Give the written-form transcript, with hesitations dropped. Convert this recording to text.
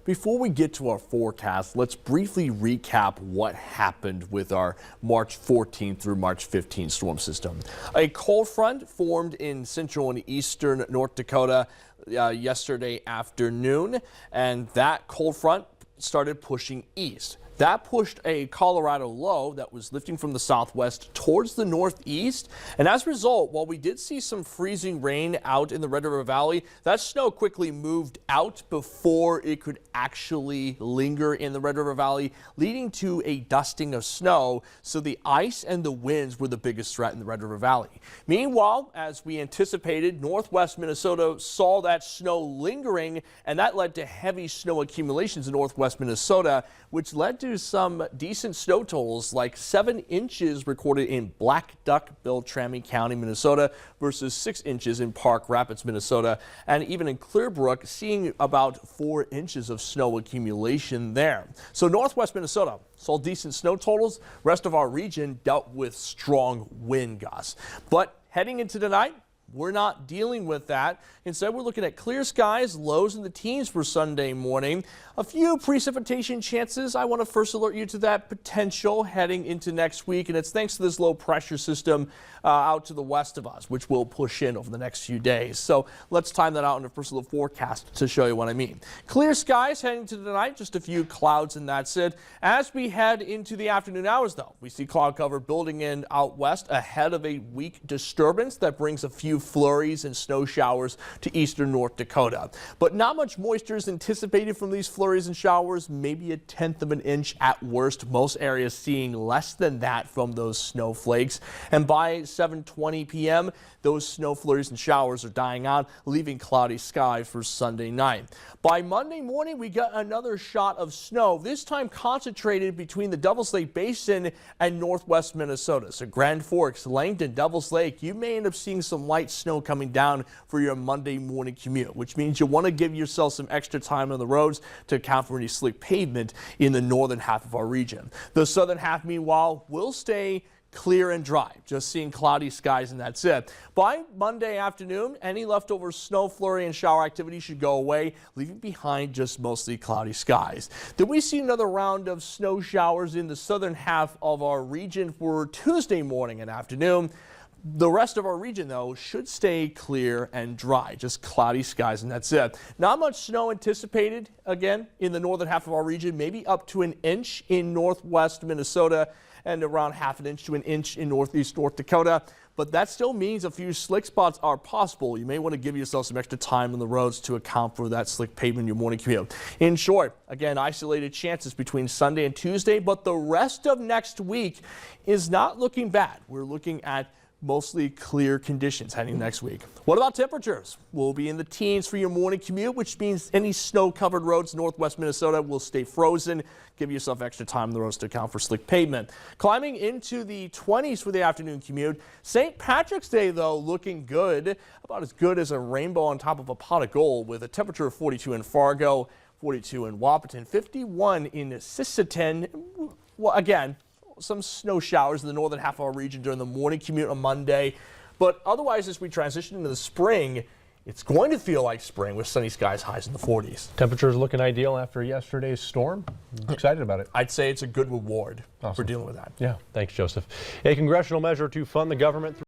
Before we get to our forecast, let's briefly recap what happened with our March 14th through March 15th storm system. A cold front formed in central and eastern North Dakota yesterday afternoon, and that cold front started pushing east. That pushed a Colorado low that was lifting from the southwest towards the northeast. And as a result, while we did see some freezing rain out in the Red River Valley, that snow quickly moved out before it could actually linger in the Red River Valley, leading to a dusting of snow. So the ice and the winds were the biggest threat in the Red River Valley. Meanwhile, as we anticipated, northwest Minnesota saw that snow lingering, and that led to heavy snow accumulations in northwest Minnesota, which led to some decent snow totals, like 7 inches recorded in Black Duck, Beltrami County, Minnesota, versus 6 inches in Park Rapids, Minnesota, and even in Clearbrook, seeing about 4 inches of snow accumulation there. So northwest Minnesota saw decent snow totals. Rest of our region dealt with strong wind gusts. But heading into tonight, we're not dealing with that. Instead, we're looking at clear skies, lows in the teens for Sunday morning. A few precipitation chances. I want to first alert you to that potential heading into next week, and it's thanks to this low pressure system out to the west of us, which will push in over the next few days. So let's time that out in a first look forecast to show you what I mean. Clear skies heading to tonight, just a few clouds, and that's it. As we head into the afternoon hours, though, we see cloud cover building in out west ahead of a weak disturbance that brings a few flurries and snow showers to eastern North Dakota. But not much moisture is anticipated from these flurries and showers, maybe 1/10 of an inch at worst. Most areas seeing less than that from those snowflakes. And by 7:20 p.m., those snow flurries and showers are dying out, leaving cloudy skies for Sunday night. By Monday morning, we got another shot of snow, this time concentrated between the Devil's Lake Basin and northwest Minnesota. So Grand Forks, Langdon, Devil's Lake, you may end up seeing some light snow coming down for your Monday morning commute, which means you want to give yourself some extra time on the roads to account for any slick pavement in the northern half of our region. The southern half, meanwhile, will stay clear and dry, just seeing cloudy skies, and that's it. By Monday afternoon, any leftover snow flurry and shower activity should go away, leaving behind just mostly cloudy skies. Then we see another round of snow showers in the southern half of our region for Tuesday morning and afternoon. The rest of our region, though, should stay clear and dry, just cloudy skies, and that's it. Not much snow anticipated, again, in the northern half of our region, maybe up to 1 inch in northwest Minnesota and around 1/2 inch to 1 inch in northeast North Dakota. But that still means a few slick spots are possible. You may want to give yourself some extra time on the roads to account for that slick pavement in your morning commute. In short, again, isolated chances between Sunday and Tuesday, but the rest of next week is not looking bad. We're looking at mostly clear conditions heading next week. What about temperatures? We'll be in the teens for your morning commute, which means any snow-covered roads northwest Minnesota will stay frozen. Give yourself extra time on the roads to account for slick pavement. Climbing into the 20s for the afternoon commute. St. Patrick's Day, though, looking good, about as good as a rainbow on top of a pot of gold, with a temperature of 42 in Fargo, 42 in Wahpeton, 51 in Sisseton. Well, again, some snow showers in the northern half of our region during the morning commute on Monday. But otherwise, as we transition into the spring, it's going to feel like spring with sunny skies, highs in the 40s. Temperatures looking ideal after yesterday's storm. I'm excited about it. I'd say it's a good reward for dealing with that. Yeah, thanks, Joseph. A congressional measure to fund the government